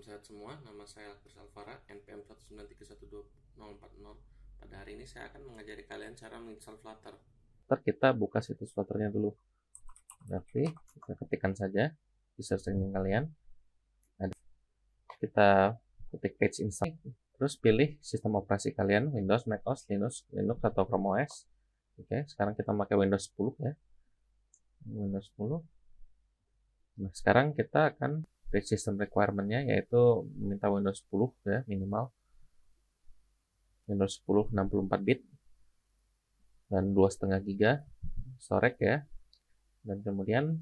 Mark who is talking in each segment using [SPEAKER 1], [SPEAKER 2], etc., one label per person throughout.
[SPEAKER 1] sehat semua, nama saya Alfred Alvara, NPM 193124040. Pada hari ini saya akan mengajari kalian cara menginstal Flutter. Kita buka situs Flutternya dulu. Tapi kita ketikkan saja di search engine kalian. Kita ketik page install, terus pilih sistem operasi kalian, Windows, Mac OS, Linux atau Chrome OS. Oke, sekarang kita pakai Windows 10 ya. Windows 10. Nah, sekarang kita akan read system requirement-nya, yaitu minta Windows 10 ya, minimal Windows 10 64 bit dan 2,5 GB storage ya. Dan kemudian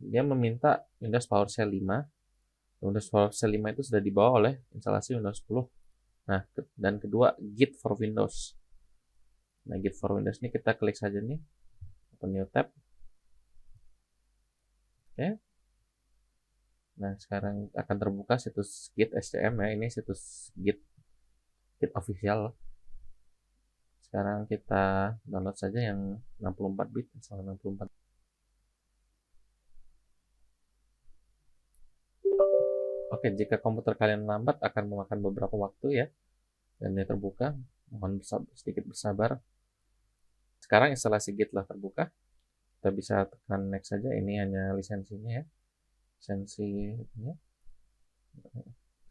[SPEAKER 1] dia meminta Windows PowerShell 5. Windows PowerShell 5 itu sudah dibawa oleh instalasi Windows 10. Nah, dan kedua, Git for Windows. Nah, Git for Windows ini kita klik saja nih, open new tab. Oke. Nah, sekarang akan terbuka situs Git SCM ya. Ini situs Git official. Sekarang kita download saja yang 64 bit, install 64. Oke, jika komputer kalian lambat akan memakan beberapa waktu ya. Dan dia terbuka, mohon sedikit bersabar. Sekarang instalasi Git telah terbuka. Kita bisa tekan next saja, ini hanya lisensinya ya. Lisensinya.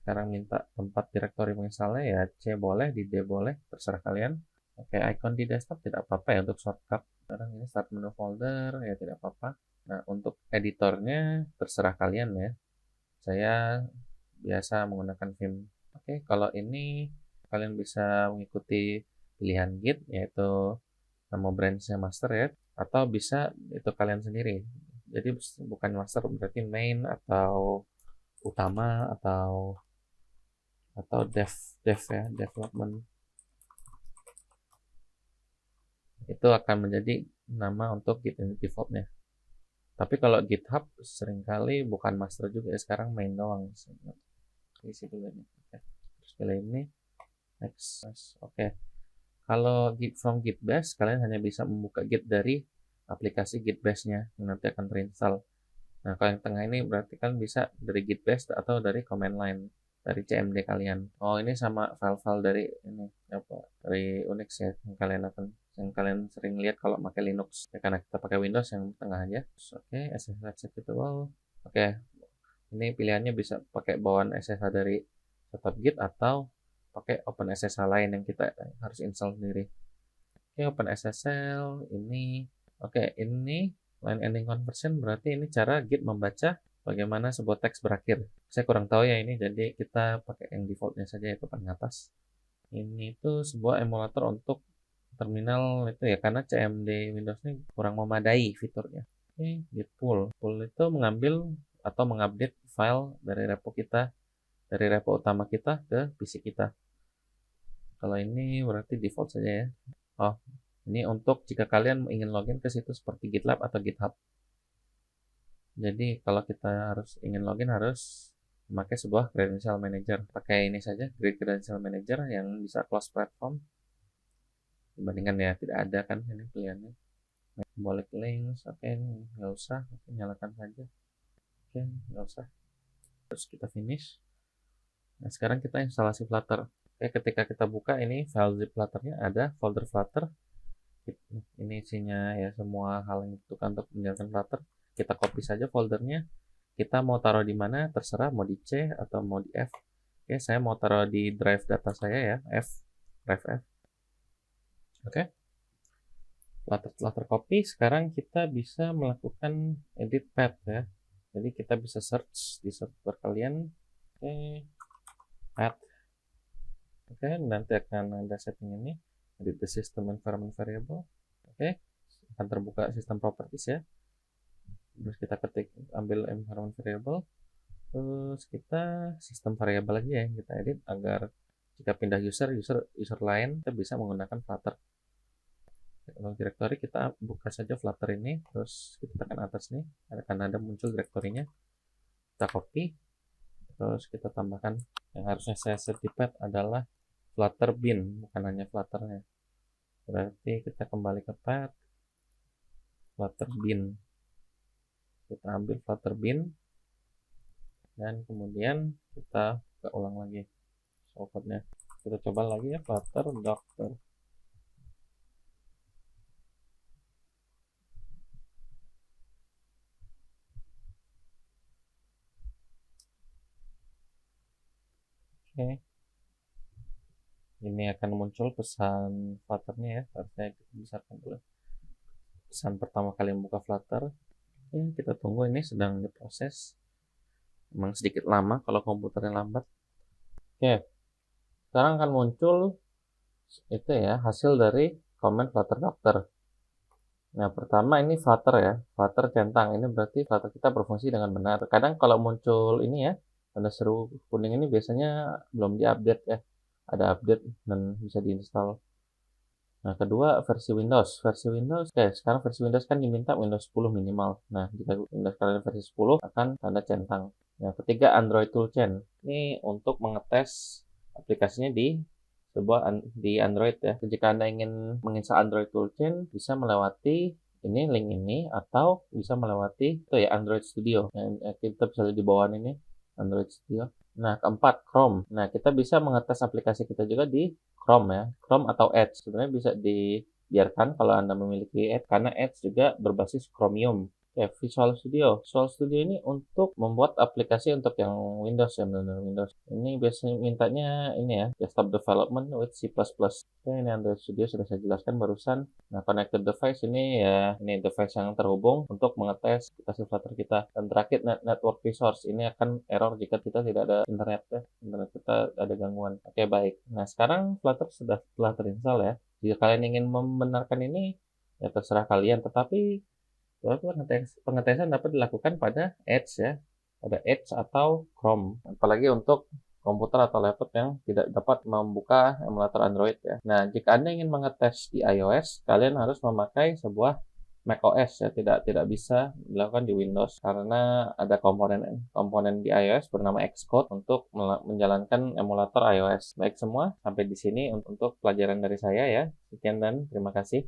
[SPEAKER 1] Sekarang minta tempat direktori menginstalnya ya, C boleh, di D boleh, terserah kalian. Oke, icon di desktop tidak apa-apa ya untuk shortcut. Sekarang ini start menu folder ya tidak apa-apa. Nah, untuk editornya terserah kalian ya. Saya biasa menggunakan Vim. Oke, kalau ini kalian bisa mengikuti pilihan Git, yaitu nama branchnya master ya, atau bisa itu kalian sendiri. Jadi bukan master berarti main atau utama atau dev ya, development. Itu akan menjadi nama untuk Git ini defaultnya. Tapi kalau GitHub seringkali bukan master juga ya, sekarang main doang. Isi dulu ini. Oke. Terus pilih ini, next. Oke. Kalau Git from Git Bash, kalian hanya bisa membuka Git dari aplikasi Git Bash-nya yang nanti akan terinstall. Nah, kalau yang tengah ini berarti kan bisa dari Git Bash atau dari command line dari CMD kalian. Oh, ini sama file-file dari ini apa? Dari Unix ya yang kalian sering lihat kalau pakai Linux. Ya, karena kita pakai Windows yang tengah aja. Oke, SSH executable. Oke. Ini pilihannya bisa pakai bawaan SSH dari setup Git atau pakai OpenSSH lain yang kita harus install sendiri. Oke, OpenSSL ini. Oke, ini line ending conversion berarti ini cara Git membaca bagaimana sebuah teks berakhir. Saya kurang tahu ya ini, jadi kita pakai yang defaultnya saja, yaitu paling atas. Ini itu sebuah emulator untuk terminal itu ya, karena CMD Windows ini kurang memadai fiturnya. Oke, Git pull. Pull itu mengambil atau mengupdate file dari repo kita, dari repo utama kita ke PC kita. Kalau ini berarti default saja ya. Oh, ini untuk jika kalian ingin login ke situs seperti GitLab atau GitHub. Jadi kalau kita ingin login harus memakai sebuah credential manager. Pakai ini saja, Grid Credential Manager yang bisa close platform. Dibandingkan ya tidak ada kan ini pilihannya. Symbolic links, oke, nggak usah, oke, nyalakan saja. Oke, nggak usah. Terus kita finish. Nah, sekarang kita instalasi Flutter. Oke, ketika kita buka ini file zip Flutternya ada folder Flutter. Ini isinya ya semua hal yang dibutuhkan untuk menjalankan Flutter. Kita copy saja foldernya. Kita mau taruh di mana terserah, mau di C atau mau di F. Oke, saya mau taruh di drive data saya ya, drive F. Oke. Setelah tercopy, sekarang kita bisa melakukan edit path ya. Jadi kita bisa search di search bar kalian. Oke, path. Oke, nanti akan ada setting ini, edit the system environment variable. Oke, akan terbuka sistem properties ya. Terus kita ambil environment variable. Terus kita sistem variable aja ya, kita edit agar jika pindah user lain kita bisa menggunakan Flutter. Kalau directory kita buka saja Flutter ini, terus kita tekan atas nih, akan ada muncul direktorinya. Kita copy, terus kita tambahkan yang harusnya saya set di path adalah Flutter bin, bukan hanya Flutternya. Berarti kita kembali ke path, Flutter bin. Kita ambil Flutter bin, dan kemudian kita buka ulang lagi shortcutnya. Kita coba lagi ya, Flutter Doctor. Oke, ini akan muncul pesan Flutternya ya. Harusnya kita besarkan dulu. Pesan pertama kali membuka Flutter. Oke, kita tunggu, ini sedang diproses. Memang sedikit lama kalau komputernya lambat. Oke, sekarang akan muncul itu ya, hasil dari komen Flutter Doctor. Nah, pertama ini Flutter ya, Flutter centang. Ini berarti Flutter kita berfungsi dengan benar. Kadang kalau muncul ini ya, tanda seru kuning ini biasanya belum diupdate ya. Ada update dan bisa diinstal. Nah, kedua versi Windows. Oke, sekarang versi Windows kan diminta Windows 10 minimal. Nah, jika Windows kalian versi 10 akan tanda centang. Nah, ketiga Android Toolchain. Ini untuk mengetes aplikasinya di di Android ya. Jika Anda ingin menginstal Android Toolchain, bisa melewati ini link ini atau bisa melewati itu ya Android Studio. Nah, kita bisa lihat di bawah ini Android Studio. Nah, keempat Chrome. Nah, kita bisa mengetes aplikasi kita juga di Chrome ya. Chrome atau Edge sebenarnya bisa dibiarkan kalau Anda memiliki Edge, karena Edge juga berbasis Chromium. Ya, Visual Studio. Visual Studio ini untuk membuat aplikasi untuk yang Windows ya, benar-benar Windows. Ini biasanya mintanya ini ya, desktop development with C++. Oke, ini Android Studio sudah saya jelaskan barusan. Nah, connected device ini ya, ini device yang terhubung untuk mengetes aplikasi Flutter kita. Dan terakhir network resource. Ini akan error jika kita tidak ada internet ya. Internet kita ada gangguan. Oke, baik. Nah, sekarang Flutter telah terinstall ya. Jika kalian ingin membenarkan ini, ya terserah kalian. Tetapi pengetesan dapat dilakukan pada Edge ya, pada Edge atau Chrome, apalagi untuk komputer atau laptop yang tidak dapat membuka emulator Android ya. Nah, jika Anda ingin mengetes di iOS, kalian harus memakai sebuah macOS ya, tidak bisa dilakukan di Windows karena ada komponen di iOS bernama Xcode untuk menjalankan emulator iOS. Baik semua, sampai di sini untuk pelajaran dari saya ya. Sekian dan terima kasih.